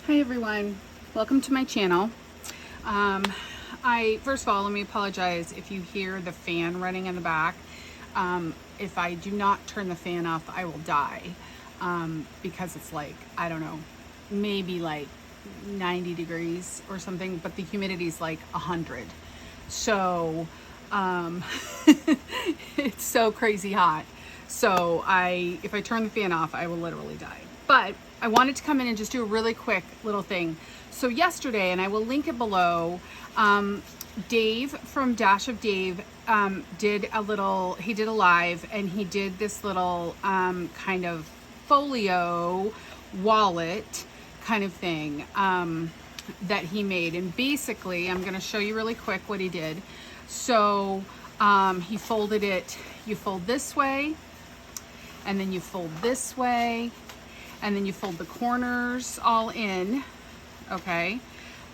Hi everyone, welcome to my channel. First of all, let me apologize if you hear the fan running in the back. If I do not turn the fan off, I will die because it's like, I don't know, maybe like 90 degrees or something, but the humidity is like 100. So it's so crazy hot. So if I turn the fan off, I will literally die. But I wanted to come in and just do a really quick little thing. So yesterday, and I will link it below, Dave from Dash of Dave did a live, and he did this little kind of folio wallet kind of thing that he made. And basically, I'm going to show you really quick what he did. So he folded it, you fold this way, and then you fold this way, and then you fold the corners all in, okay?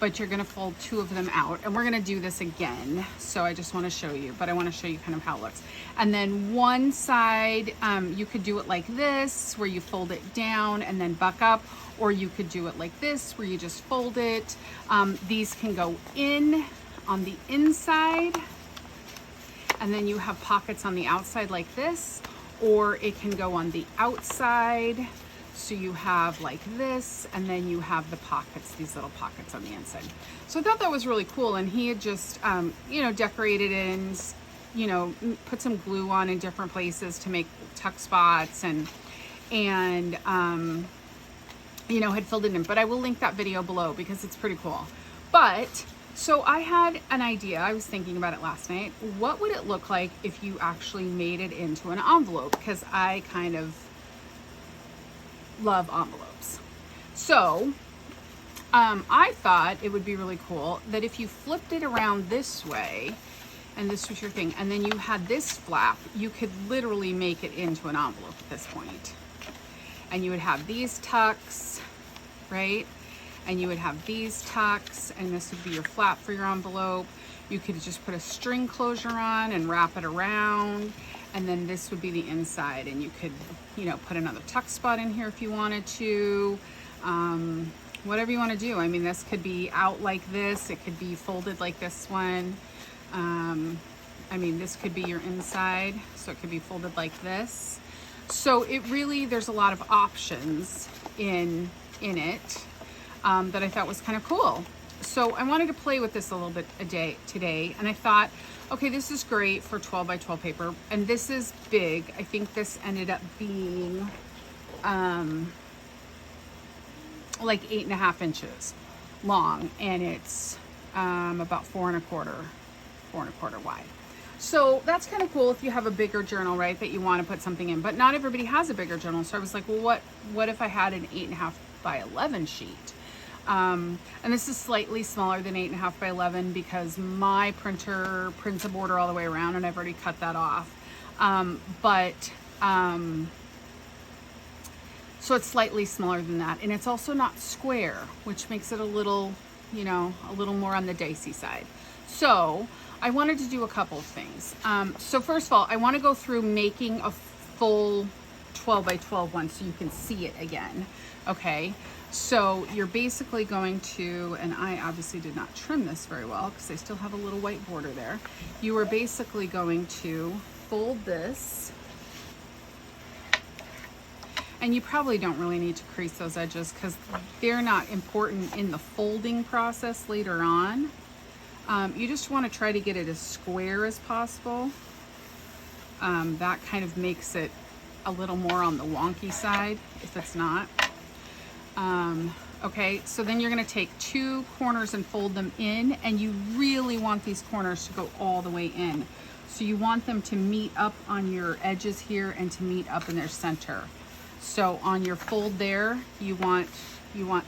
But you're gonna fold two of them out, and we're gonna do this again. So I just wanna show you, but I wanna show you kind of how it looks. And then one side, you could do it like this, where you fold it down and then buck up, or you could do it like this, where you just fold it. These can go in on the inside, and then you have pockets on the outside like this, or it can go on the outside. So you have like this, and then you have the pockets, these little pockets on the inside. So I thought that was really cool. And he had just, decorated it and, put some glue on in different places to make tuck spots and had filled it in. But I will link that video below because it's pretty cool. But so I had an idea. I was thinking about it last night. What would it look like if you actually made it into an envelope? Because I kind of love envelopes. So I thought it would be really cool that if you flipped it around this way, and this was your thing, and then you had this flap, you could literally make it into an envelope at this point. And you would have these tucks, right? And you would have these tucks, and this would be your flap for your envelope. You could just put a string closure on and wrap it around, and then this would be the inside, and you could, put another tuck spot in here if you wanted to. Whatever you want to do. I mean, this could be out like this. It could be folded like this one. This could be your inside, so it could be folded like this. So it really, there's a lot of options in it that I thought was kind of cool. So I wanted to play with this a little bit today, and I thought, okay, this is great for 12 by 12 paper, and this is big. I think this ended up being like 8.5 inches long, and it's about 4.25 wide. So that's kind of cool if you have a bigger journal, right, that you want to put something in. But not everybody has a bigger journal, so I was like, well, what if I had an 8.5 by 11 sheet? And this is slightly smaller than 8.5 by 11 because my printer prints a border all the way around, and I've already cut that off. So it's slightly smaller than that, and it's also not square, which makes it a little more on the dicey side. So I wanted to do a couple of things. So first of all, I want to go through making a full 12 by 12 one so you can see it again. Okay. So you're basically going to, and I obviously did not trim this very well because I still have a little white border there. You are basically going to fold this, and you probably don't really need to crease those edges because they're not important in the folding process later on. You just want to try to get it as square as possible. That kind of makes it a little more on the wonky side if it's not. Okay, so then you're going to take two corners and fold them in, and you really want these corners to go all the way in. So you want them to meet up on your edges here and to meet up in their center. So on your fold there, you want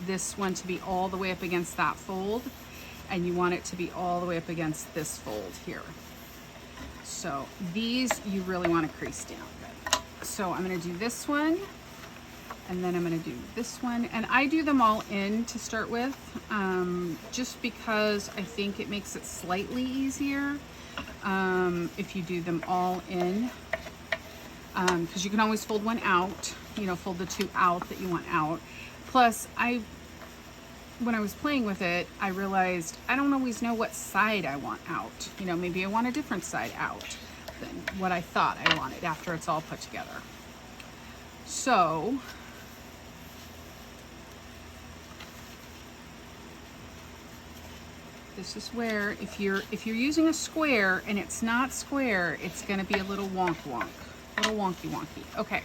this one to be all the way up against that fold, and you want it to be all the way up against this fold here. So these you really want to crease down good. So I'm going to do this one, and then I'm going to do this one, and I do them all in to start with, just because I think it makes it slightly easier if you do them all in, because you can always fold one out, fold the two out that you want out. Plus, when I was playing with it, I realized I don't always know what side I want out. You know, maybe I want a different side out than what I thought I wanted after it's all put together. So this is where if you're using a square and it's not square, it's going to be a little wonky. Okay,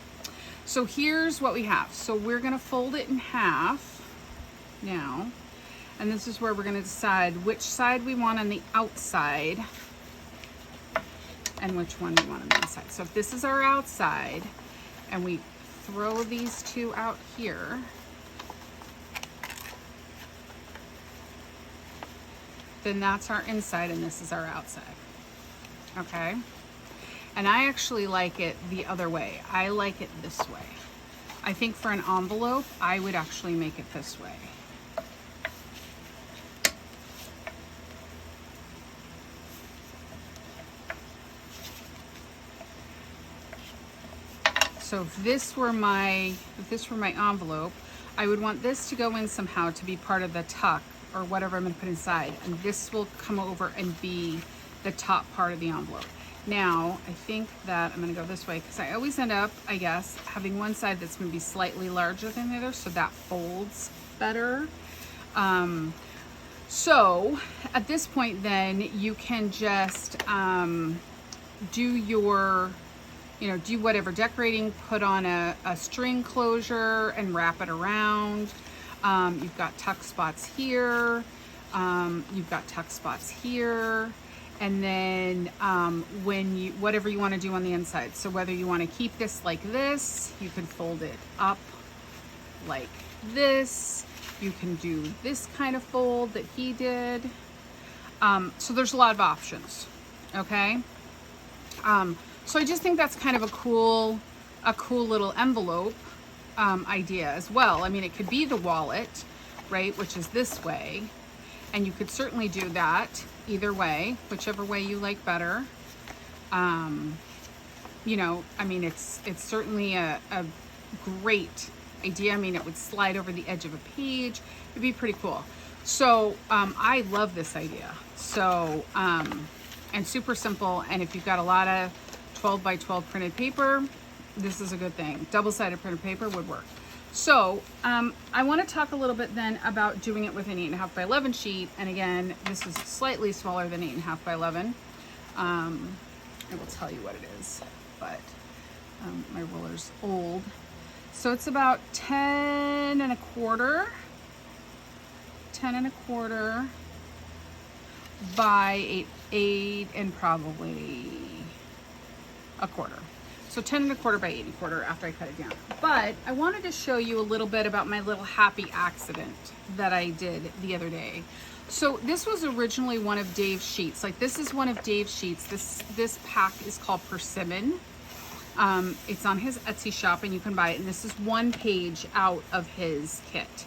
so here's what we have. So we're going to fold it in half now, and this is where we're going to decide which side we want on the outside and which one we want on the inside. So if this is our outside and we throw these two out here, then that's our inside and this is our outside. Okay, and I actually like it the other way. I like it this way. I think for an envelope I would actually make it this way. So if this were my envelope, I would want this to go in somehow to be part of the tuck or whatever I'm going to put inside, and this will come over and be the top part of the envelope. Now I think that I'm going to go this way because I always end up, I guess, having one side that's going to be slightly larger than the other, so that folds better. So at this point then you can just do your, do whatever decorating, put on a string closure and wrap it around. You've got tuck spots here, you've got tuck spots here, and then whatever you want to do on the inside. So whether you want to keep this like this, you can fold it up like this. You can do this kind of fold that he did. So there's a lot of options, okay? So I just think that's kind of a cool little envelope idea as well. I mean, it could be the wallet, right, which is this way, and you could certainly do that either way, whichever way you like better. I mean, it's certainly a great idea. I mean, it would slide over the edge of a page. It'd be pretty cool. So I love this idea. So and super simple, and if you've got a lot of 12 by 12 printed paper, this is a good thing. Double-sided printed paper would work. So I want to talk a little bit then about doing it with an 8.5 by 11 sheet. And again, this is slightly smaller than 8.5 by 11. I will tell you what it is, but my ruler's old. So it's about 10 1/4 by 8 and probably 1/4. So 10 1/4 by 8 1/4 after I cut it down. But I wanted to show you a little bit about my little happy accident that I did the other day. So this was originally one of Dave's sheets. Like, this is one of Dave's sheets. This pack is called Persimmon. It's on his Etsy shop and you can buy it. And this is one page out of his kit.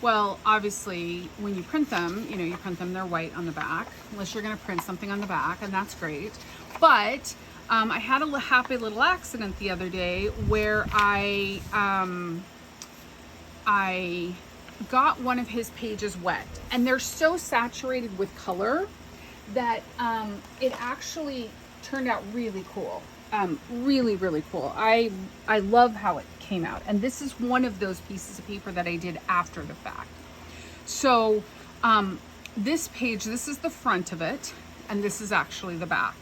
Well, obviously, when you print them, you print them, they're white on the back, unless you're going to print something on the back, and that's great. But I had a happy little accident the other day where I got one of his pages wet, and they're so saturated with color that it actually turned out really cool. Really, really cool. I love how it came out. And this is one of those pieces of paper that I did after the fact. So this page, this is the front of it, and this is actually the back.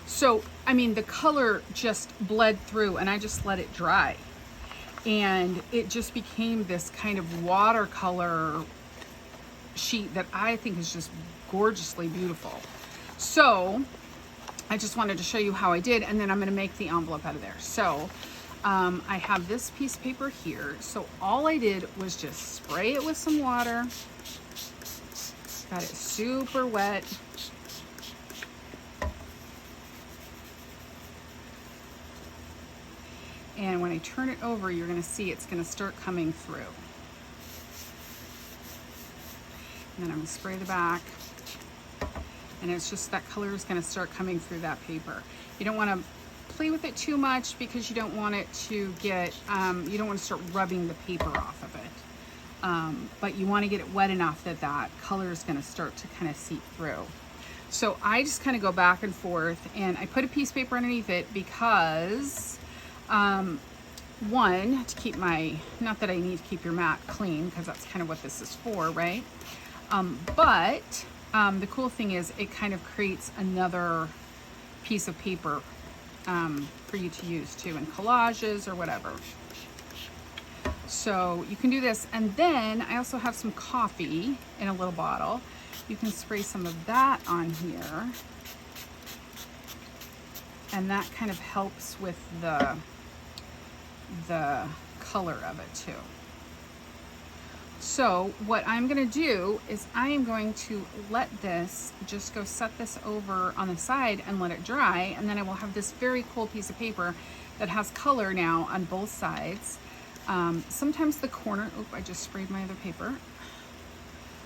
So, I mean, the color just bled through, and I just let it dry. And it just became this kind of watercolor sheet that I think is just gorgeously beautiful. So I just wanted to show you how I did, and then I'm going to make the envelope out of there. So I have this piece of paper here. So all I did was just spray it with some water. Got it super wet. And when I turn it over, you're going to see it's going to start coming through. And then I'm going to spray the back. And it's just that color is going to start coming through that paper. You don't want to play with it too much because you don't want it to get, you don't want to start rubbing the paper off of it. but you want to get it wet enough that that color is going to start to kind of seep through. So I just kind of go back and forth, and I put a piece of paper underneath it because one, to keep my, not that I need to keep your mat clean because that's kind of what this is for, right? But the cool thing is it kind of creates another piece of paper for you to use too in collages or whatever. So you can do this, and then I also have some coffee in a little bottle. You can spray some of that on here, and that kind of helps with the color of it too. So what I'm going to do is I am going to let this just go set this over on the side and let it dry, and then I will have this very cool piece of paper that has color now on both sides. Sometimes the corner, I just sprayed my other paper.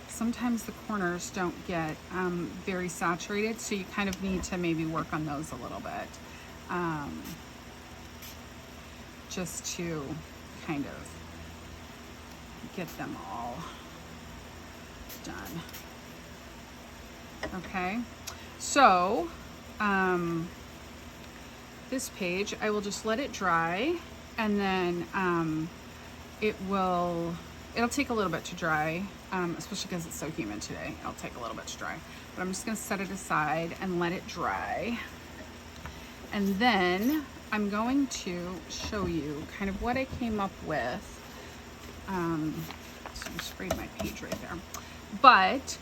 Sometimes the corners don't get very saturated, so you kind of need to maybe work on those a little bit, just to kind of get them all done. Okay, so this page I will just let it dry, and then it'll take a little bit to dry, especially because it's so humid today. It'll take a little bit to dry, but I'm just going to set it aside and let it dry, and then I'm going to show you kind of what I came up with. So I sprayed my page right there, but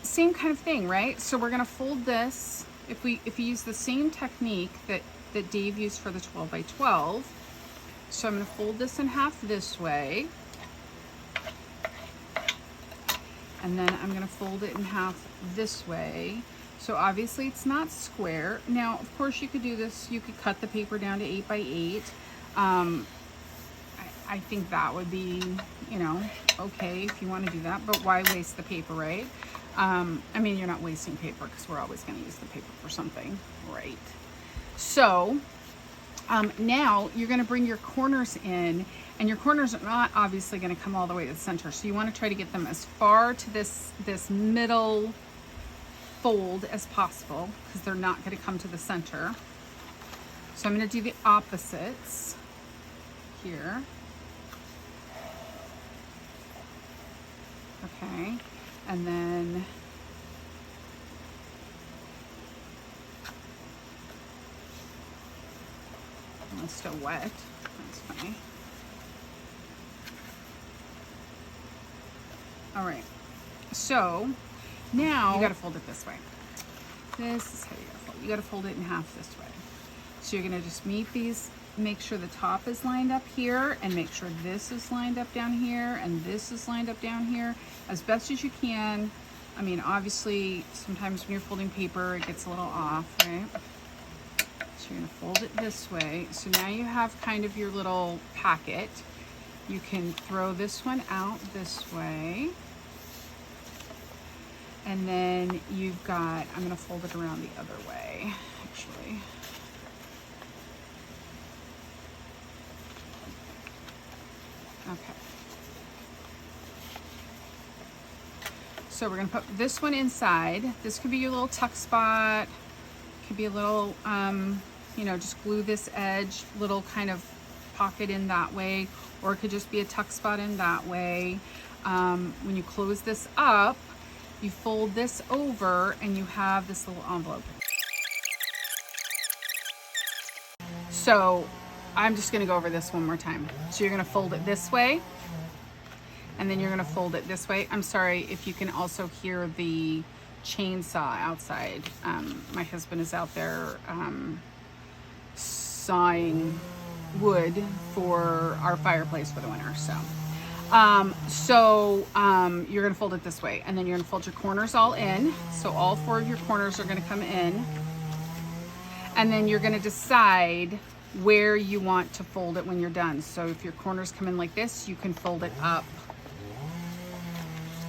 same kind of thing, right? So we're going to fold this. If you use the same technique that Dave used for the 12 by 12, so I'm going to fold this in half this way, and then I'm going to fold it in half this way. So obviously it's not square. Now, of course, you could do this. You could cut the paper down to 8 by 8. I think that would be, you know, okay if you want to do that, but why waste the paper, right? I mean, you're not wasting paper because we're always going to use the paper for something, right? So now you're going to bring your corners in, and your corners are not obviously going to come all the way to the center. So you want to try to get them as far to this middle fold as possible, because they're not going to come to the center. So I'm going to do the opposites here. Okay, and then it's still wet. That's funny. All right, so now you got to fold it this way. This is how you got to fold. You got to fold it in half this way. So you're going to just meet these. Make sure the top is lined up here, and make sure this is lined up down here, and this is lined up down here as best as you can. I mean, obviously, sometimes when you're folding paper, it gets a little off, right? So you're going to fold it this way. So now you have kind of your little packet. You can throw this one out this way. And then you've got, I'm going to fold it around the other way, actually. Okay. So we're going to put this one inside. This could be your little tuck spot. Could be a little, you know, just glue this edge, little kind of pocket in that way, or it could just be a tuck spot in that way. When you close this up, you fold this over and you have this little envelope. So I'm just gonna go over this one more time. So you're gonna fold it this way, and then you're gonna fold it this way. I'm sorry if you can also hear the chainsaw outside. My husband is out there sawing wood for our fireplace for the winter. So you're gonna fold it this way, and then you're gonna fold your corners all in. So all 4 of your corners are gonna come in, and then you're gonna decide where you want to fold it when you're done. So if your corners come in like this, you can fold it up.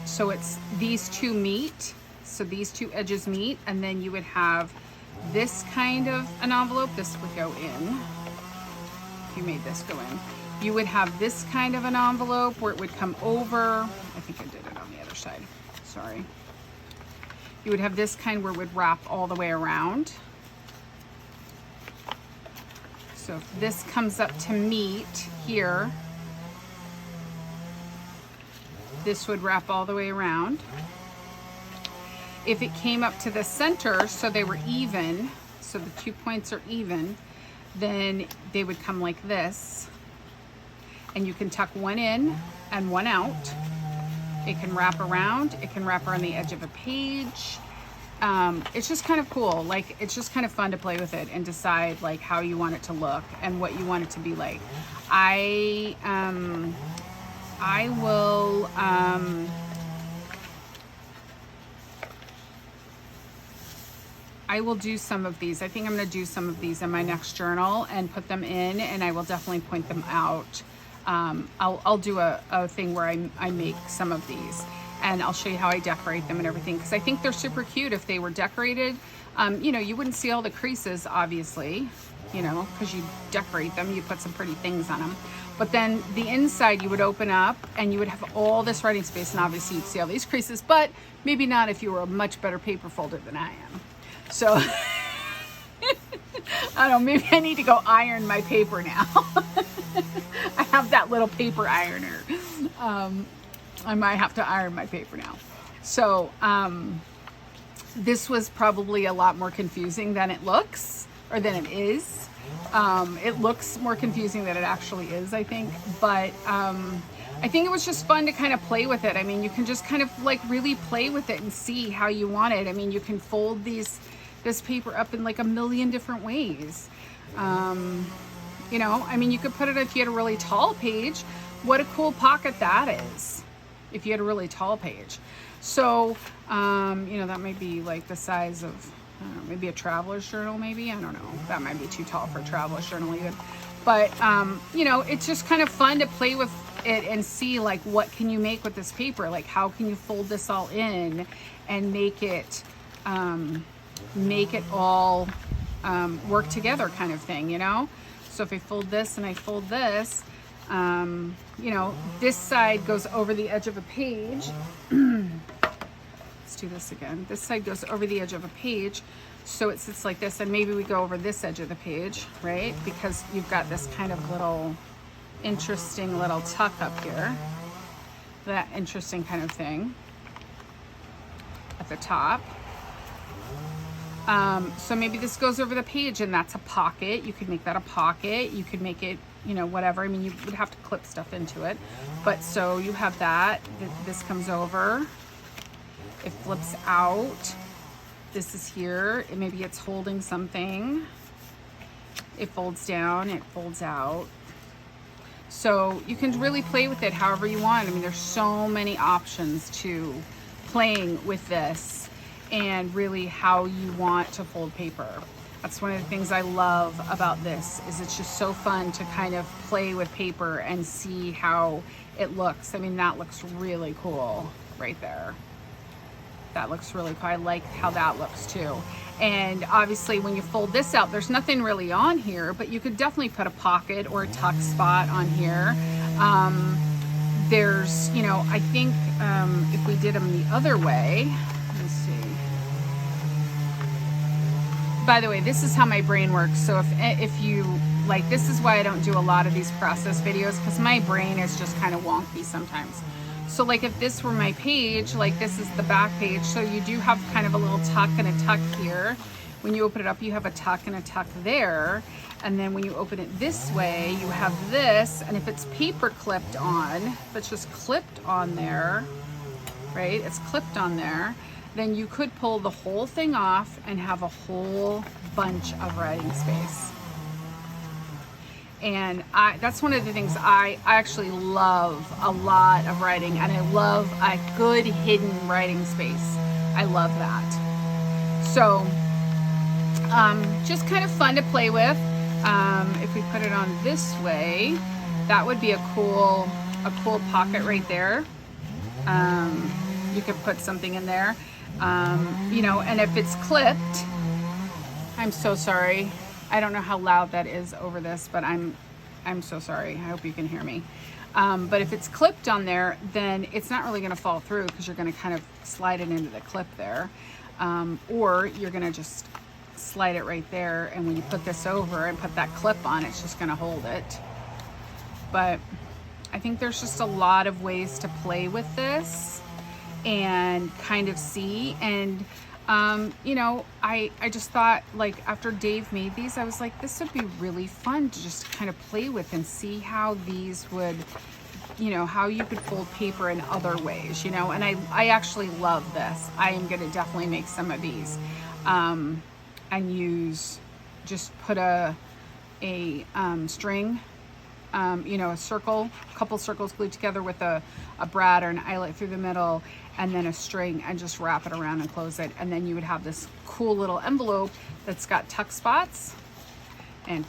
So it's these two meet, so these two edges meet, and then you would have this kind of an envelope. This would go in, if you made this go in. you would have this kind of an envelope where it would come over. I think I did it on the other side, sorry. You would have this kind where it would wrap all the way around. So if this comes up to meet here, this would wrap all the way around. If it came up to the center, so they were even, so the 2 points are even, then they would come like this. And you can tuck one in and one out. It can wrap around. It can wrap around the edge of a page. It's just kind of cool. Like, it's just kind of fun to play with it and decide like how you want it to look and what you want it to be like. I will do some of these. I think I'm going to do some of these in my next journal and put them in, and I will definitely point them out. I'll do a thing where I make some of these, and I'll show you how I decorate them and everything, because I think they're super cute if they were decorated. You know, you wouldn't see all the creases, obviously, you know, because you decorate them, you put some pretty things on them. But then the inside you would open up and you would have all this writing space, and obviously you'd see all these creases, but maybe not if you were a much better paper folder than I am. So I don't know, maybe I need to go iron my paper now. I have that little paper ironer. I might have to iron my paper now. So this was probably a lot more confusing than it looks, or than it is. It looks more confusing than it actually is, I think. But I think it was just fun to kind of play with it. I mean, you can just kind of like really play with it and see how you want it. I mean, you can fold this paper up in like a million different ways. You know, I mean, you could put it if you had a really tall page. What a cool pocket that is, if you had a really tall page. So, you know, that might be like the size of, I don't know, maybe a traveler's journal, maybe. I don't know. That might be too tall for a traveler's journal even. But, you know, it's just kind of fun to play with it and see like what can you make with this paper? Like how can you fold this all in and make it all work together kind of thing, you know? So if I fold this and I fold this, you know, this side goes over the edge of a page. Let's do this again. This side goes over the edge of a page, so it sits like this, and maybe we go over this edge of the page, right? Because you've got this kind of little interesting little tuck up here, that interesting kind of thing at the top. So maybe this goes over the page and that's a pocket. You could make that a pocket. You could make it, you know, whatever. I mean, you would have to clip stuff into it. But so you have that. This comes over. It flips out. This is here. Maybe it's holding something. It folds down. It folds out. So you can really play with it however you want. I mean, there's so many options to playing with this and really how you want to fold paper. That's one of the things I love about this, is it's just so fun to kind of play with paper and see how it looks. I mean, that looks really cool right there. That looks really cool. I like how that looks too. And obviously when you fold this out, there's nothing really on here, but you could definitely put a pocket or a tuck spot on here. There's, you know, I think if we did them the other way, let's see. By the way, this is how my brain works. So if you like, this is why I don't do a lot of these process videos, because my brain is just kind of wonky sometimes. So like if this were my page, like this is the back page, so you do have kind of a little tuck and a tuck here. When you open it up, you have a tuck and a tuck there. And then when you open it this way, you have this, and if it's paper clipped on, if it's just clipped on there, right, it's clipped on there, then you could pull the whole thing off and have a whole bunch of writing space. And that's one of the things I actually love a lot of writing, and I love a good hidden writing space. I love that. So just kind of fun to play with. If we put it on this way, that would be a cool pocket right there. You could put something in there. You know, and if it's clipped, I'm so sorry. I don't know how loud that is over this, but I'm I'm so sorry. I hope you can hear me. But if it's clipped on there, then it's not really going to fall through because you're going to kind of slide it into the clip there. Or you're going to just slide it right there, and when you put this over and put that clip on, it's just going to hold it. But I think there's just a lot of ways to play with this and kind of see. And you know, I just thought, like, after Dave made these, I was like, this would be really fun to just kind of play with and see how these would, you know, how you could fold paper in other ways, you know. And I actually love this. I am going to definitely make some of these and use, just put a string, you know, a couple circles glued together with a brad or an eyelet through the middle, and then a string, and just wrap it around and close it. And then you would have this cool little envelope that's got tuck spots. And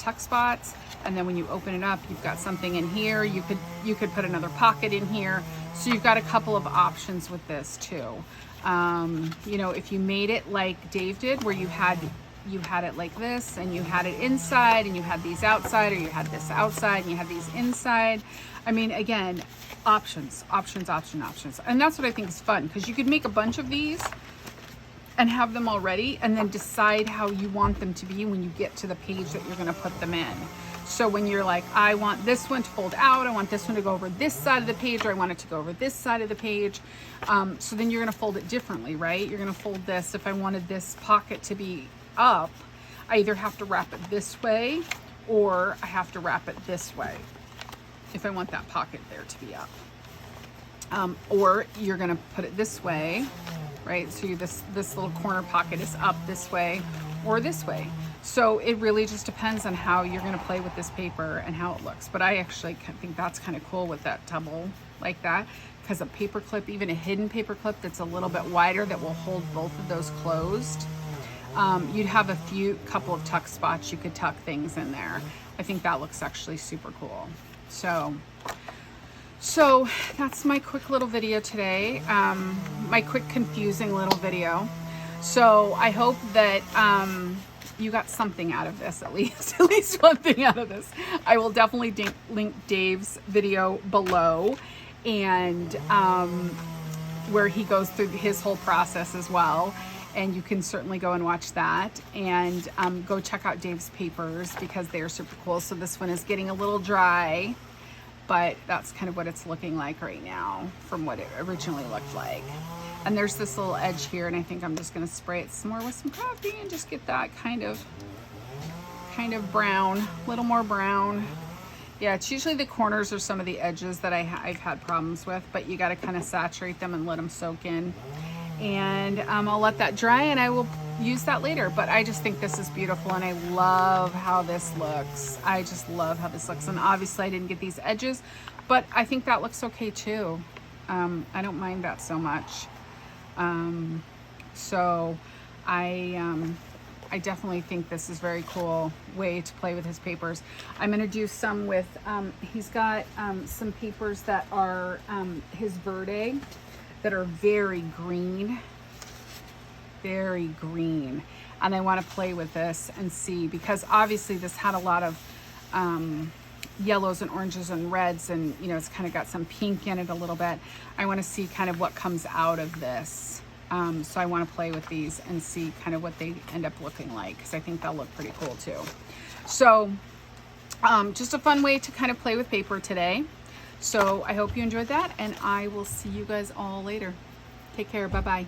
then when you open it up, you've got something in here. You could put another pocket in here. So you've got a couple of options with this too. You know, if you made it like Dave did, where you had it like this, and you had it inside, and you had these outside, or you had this outside and you had these inside. I mean, again, options. And that's what I think is fun, because you could make a bunch of these and have them already, and then decide how you want them to be when you get to the page that you're going to put them in. So when you're like, I want this one to fold out, I want this one to go over this side of the page, or I want it to go over this side of the page. So then you're going to fold it differently, right? You're going to fold this. If I wanted this pocket to be up, I either have to wrap it this way, or I have to wrap it this way if I want that pocket there to be up. Or you're going to put it this way, right? So this little corner pocket is up this way or this way. So it really just depends on how you're going to play with this paper and how it looks. But I actually think that's kind of cool with that double like that, because a paper clip, even a hidden paper clip that's a little bit wider, that will hold both of those closed. You'd have a couple of tuck spots. You could tuck things in there. I think that looks actually super cool. So that's my quick little video today. My quick confusing little video. So I hope that you got something out of this, at least one thing out of this. I will definitely link Dave's video below, and where he goes through his whole process as well. And you can certainly go and watch that, and go check out Dave's papers, because they're super cool. So this one is getting a little dry, but that's kind of what it's looking like right now from what it originally looked like. And there's this little edge here, and I think I'm just going to spray it some more with some coffee and just get that kind of brown, a little more brown. Yeah, it's usually the corners or some of the edges that I've had problems with, but you got to kind of saturate them and let them soak in. And I'll let that dry, and I will use that later. But I just think this is beautiful, and I love how this looks. I just love how this looks. And obviously I didn't get these edges, but I think that looks okay too. I don't mind that so much. So I definitely think this is a very cool way to play with his papers. I'm going to do some with, he's got some papers that are his Verde, that are very green, and I want to play with this and see, because obviously this had a lot of yellows and oranges and reds, and you know, it's kind of got some pink in it a little bit. I want to see kind of what comes out of this. So I want to play with these and see kind of what they end up looking like, because I think they'll look pretty cool too. So just a fun way to kind of play with paper today. So I hope you enjoyed that, and I will see you guys all later. Take care. Bye-bye.